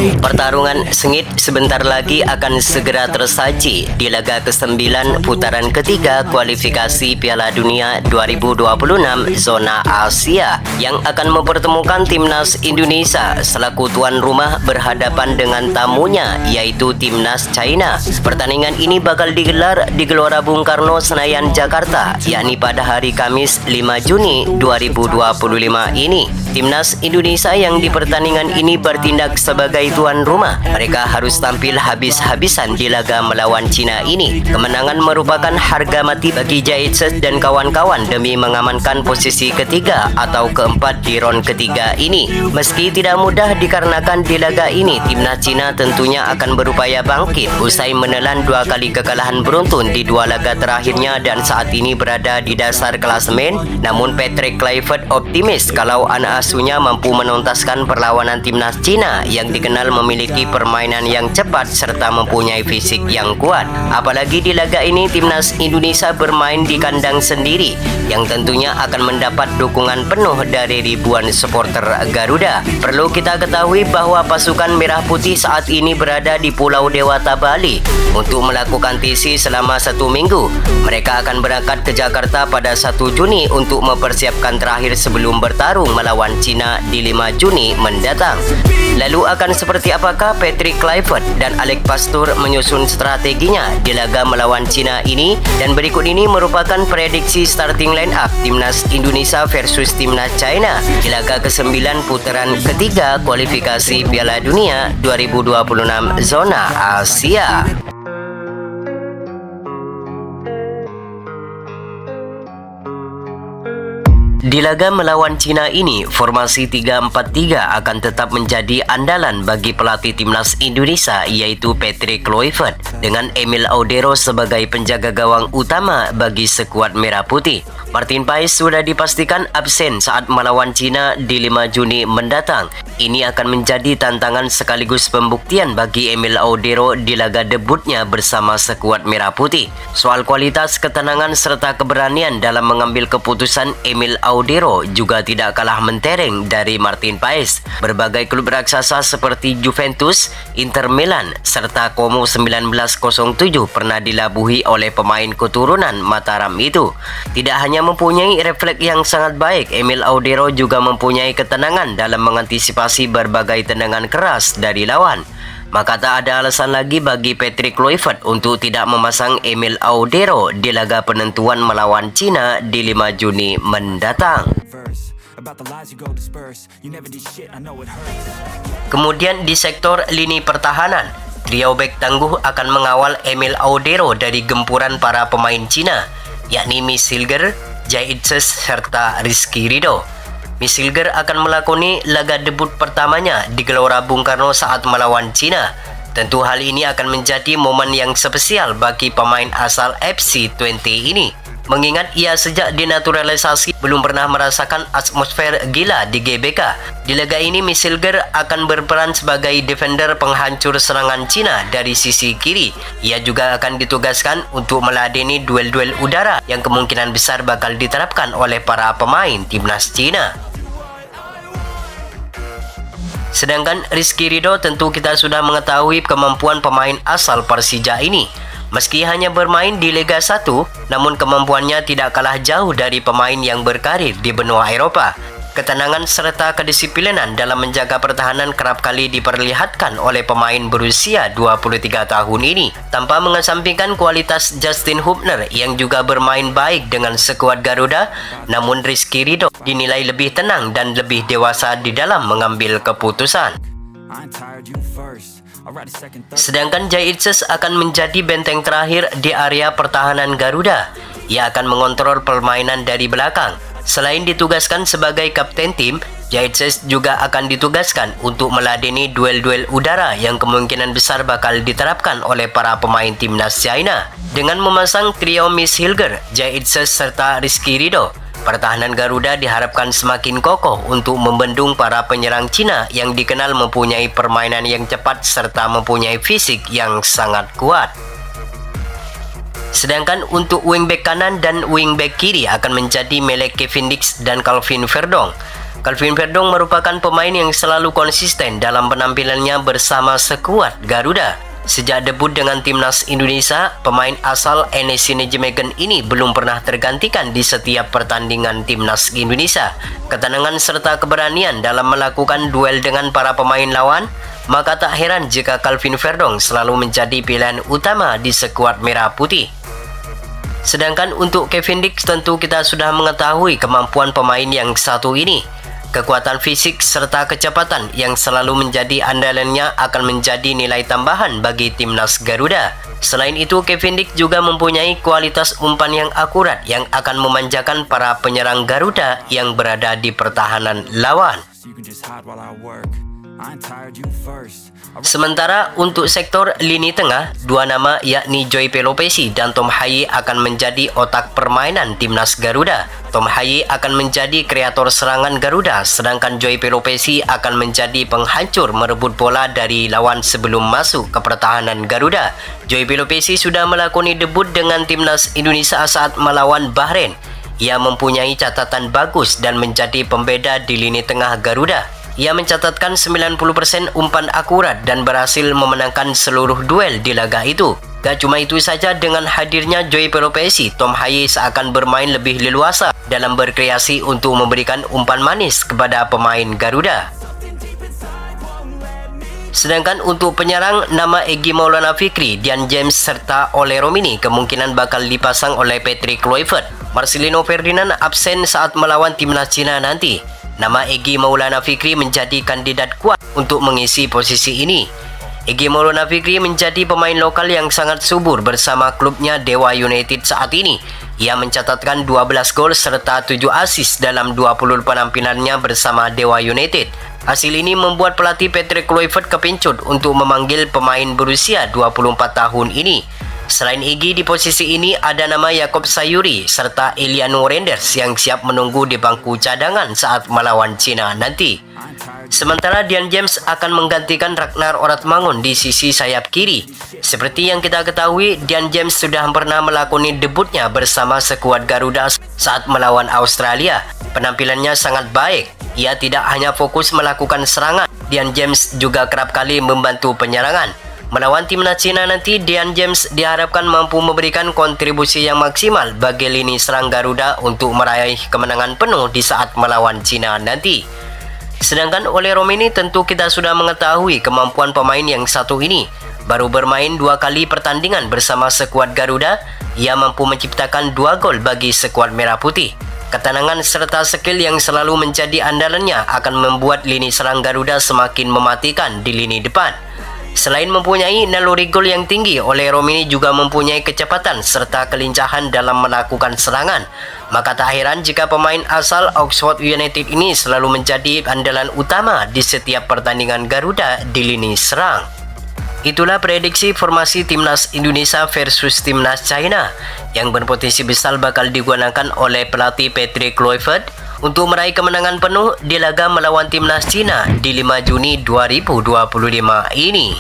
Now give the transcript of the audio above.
Pertarungan sengit sebentar lagi akan segera tersaji di laga ke-9 putaran ketiga kualifikasi Piala Dunia 2026 zona Asia yang akan mempertemukan timnas Indonesia selaku tuan rumah berhadapan dengan tamunya yaitu timnas China. Pertandingan ini bakal digelar di Gelora Bung Karno, Senayan, Jakarta, yakni pada hari Kamis 5 Juni 2025 ini. Timnas Indonesia yang di pertandingan ini bertindak sebagai tuan rumah. Mereka harus tampil habis-habisan di laga melawan Cina ini. Kemenangan merupakan harga mati bagi Jaitses dan kawan-kawan demi mengamankan posisi ketiga atau keempat di ron ketiga ini. Meski tidak mudah dikarenakan di laga ini timnas Cina tentunya akan berupaya bangkit usai menelan 2 kali kekalahan beruntun di 2 laga terakhirnya dan saat ini berada di dasar klasemen. Namun Patrick Kluivert optimis kalau anak asuhnya mampu menuntaskan perlawanan timnas Cina yang dikenal memiliki permainan yang cepat serta mempunyai fisik yang kuat. Apalagi di laga ini timnas Indonesia bermain di kandang sendiri yang tentunya akan mendapat dukungan penuh dari ribuan supporter Garuda. Perlu kita ketahui bahwa pasukan Merah Putih saat ini berada di Pulau Dewata, Bali untuk melakukan TC selama 1 minggu. Mereka akan berangkat ke Jakarta pada 1 Juni untuk mempersiapkan terakhir sebelum bertarung melawan Cina di 5 Juni mendatang. Lalu akan seperti apakah Patrick Kluivert dan Alex Pastur menyusun strateginya di laga melawan Cina ini? Dan berikut ini merupakan prediksi starting line up timnas Indonesia versus timnas China di laga ke-9 putaran ketiga kualifikasi Piala Dunia 2026 zona Asia. Di laga melawan Cina ini, formasi 3-4-3 akan tetap menjadi andalan bagi pelatih timnas Indonesia yaitu Patrick Kluivert dengan Emil Audero sebagai penjaga gawang utama bagi skuad Merah Putih. Martin Paes sudah dipastikan absen saat melawan Cina di 5 Juni mendatang. Ini akan menjadi tantangan sekaligus pembuktian bagi Emil Audero di laga debutnya bersama skuad Merah Putih. Soal kualitas, ketenangan serta keberanian dalam mengambil keputusan, Emil Audero juga tidak kalah mentereng dari Martin Paes. Berbagai klub raksasa seperti Juventus, Inter Milan, serta Como 1907 pernah dilabuhi oleh pemain keturunan Mataram itu. Tidak hanya mempunyai refleks yang sangat baik, Emil Audero juga mempunyai ketenangan dalam mengantisipasi berbagai tendangan keras dari lawan. Maka tak ada alasan lagi bagi Patrick Kluivert untuk tidak memasang Emil Audero di laga penentuan melawan Cina di 5 Juni mendatang. Kemudian di sektor lini pertahanan, trio bek tangguh akan mengawal Emil Audero dari gempuran para pemain Cina, yakni Miss Hilger, Jaitses serta Rizky Ridho. Miss Hilger akan melakoni laga debut pertamanya di Gelora Bung Karno saat melawan Cina. Tentu hal ini akan menjadi momen yang spesial bagi pemain asal FC Twente ini. Mengingat ia sejak dinaturalisasi belum pernah merasakan atmosfer gila di GBK. Di laga ini Miss Hilger akan berperan sebagai defender penghancur serangan Cina dari sisi kiri. Ia juga akan ditugaskan untuk meladeni duel-duel udara yang kemungkinan besar bakal diterapkan oleh para pemain timnas Cina. Sedangkan Rizky Ridho tentu kita sudah mengetahui kemampuan pemain asal Persija ini. Meski hanya bermain di Liga 1, namun kemampuannya tidak kalah jauh dari pemain yang berkarir di benua Eropa. Ketenangan serta kedisiplinan dalam menjaga pertahanan kerap kali diperlihatkan oleh pemain berusia 23 tahun ini, tanpa mengesampingkan kualitas Justin Hubner yang juga bermain baik dengan skuad Garuda. Namun Rizky Ridho dinilai lebih tenang dan lebih dewasa di dalam mengambil keputusan. Sedangkan Jaitses akan menjadi benteng terakhir di area pertahanan Garuda. Ia akan mengontrol permainan dari belakang. Selain ditugaskan sebagai kapten tim, Jaitses juga akan ditugaskan untuk meladeni duel-duel udara yang kemungkinan besar bakal diterapkan oleh para pemain timnas China. Dengan memasang trio Miss Hilger, Jaitses serta Rizky Ridho, pertahanan Garuda diharapkan semakin kokoh untuk membendung para penyerang Cina yang dikenal mempunyai permainan yang cepat serta mempunyai fisik yang sangat kuat. Sedangkan untuk wingback kanan dan wingback kiri akan menjadi Melek Kevin Dix dan Calvin Verdong. Calvin Verdong merupakan pemain yang selalu konsisten dalam penampilannya bersama skuad Garuda. Sejak debut dengan timnas Indonesia, pemain asal NEC Nijmegen ini belum pernah tergantikan di setiap pertandingan timnas Indonesia. Ketenangan serta keberanian dalam melakukan duel dengan para pemain lawan, maka tak heran jika Calvin Verdong selalu menjadi pilihan utama di skuad Merah Putih. Sedangkan untuk Kevin Dix, tentu kita sudah mengetahui kemampuan pemain yang satu ini. Kekuatan fisik serta kecepatan yang selalu menjadi andalannya akan menjadi nilai tambahan bagi timnas Garuda. Selain itu, Kevin Dix juga mempunyai kualitas umpan yang akurat yang akan memanjakan para penyerang Garuda yang berada di pertahanan lawan. Sementara untuk sektor lini tengah, dua nama yakni Joy Pelopesi dan Tom Haye akan menjadi otak permainan timnas Garuda. Tom Haye akan menjadi kreator serangan Garuda, sedangkan Joy Pelopesi akan menjadi penghancur merebut bola dari lawan sebelum masuk ke pertahanan Garuda. Joy Pelopesi sudah melakoni debut dengan timnas Indonesia saat melawan Bahrain. Ia mempunyai catatan bagus dan menjadi pembeda di lini tengah Garuda. Ia mencatatkan 90% umpan akurat dan berhasil memenangkan seluruh duel di laga itu. Gak cuma itu saja, dengan hadirnya Joy Pelopesi, Tom Haye seakan bermain lebih leluasa dalam berkreasi untuk memberikan umpan manis kepada pemain Garuda. Sedangkan untuk penyerang, nama Egy Maulana Fikri, Dian James serta Ole Romini kemungkinan bakal dipasang oleh Patrick Kluivert. Marcelino Ferdinand absen saat melawan timnas Cina nanti. Nama Egy Maulana Fikri menjadi kandidat kuat untuk mengisi posisi ini. Egy Maulana Fikri menjadi pemain lokal yang sangat subur bersama klubnya Dewa United saat ini. Ia mencatatkan 12 gol serta 7 assist dalam 20 penampilannya bersama Dewa United. Hasil ini membuat pelatih Patrick Kluivert kepincut untuk memanggil pemain berusia 24 tahun ini. Selain Egy, di posisi ini ada nama Yakob Sayuri serta Eliano Renders yang siap menunggu di bangku cadangan saat melawan Cina nanti. Sementara Dian James akan menggantikan Ragnar Oratmangun di sisi sayap kiri. Seperti yang kita ketahui, Dian James sudah pernah melakoni debutnya bersama skuad Garuda saat melawan Australia. Penampilannya sangat baik. Ia tidak hanya fokus melakukan serangan, Dian James juga kerap kali membantu penyerangan. Melawan timnas Cina nanti, Dian James diharapkan mampu memberikan kontribusi yang maksimal bagi lini serang Garuda untuk meraih kemenangan penuh di saat melawan Cina nanti. Sedangkan Ole Romini, tentu kita sudah mengetahui kemampuan pemain yang satu ini. Baru bermain 2 kali pertandingan bersama skuad Garuda, ia mampu menciptakan 2 gol bagi skuad Merah Putih. Ketenangan serta skill yang selalu menjadi andalannya akan membuat lini serang Garuda semakin mematikan di lini depan. Selain mempunyai naluri gol yang tinggi, Ole Romini juga mempunyai kecepatan serta kelincahan dalam melakukan serangan. Maka tak heran jika pemain asal Oxford United ini selalu menjadi andalan utama di setiap pertandingan Garuda di lini serang. Itulah prediksi formasi timnas Indonesia versus timnas China yang berpotensi besar bakal digunakan oleh pelatih Patrick Kluivert untuk meraih kemenangan penuh di laga melawan timnas Cina di 5 Juni 2025 ini.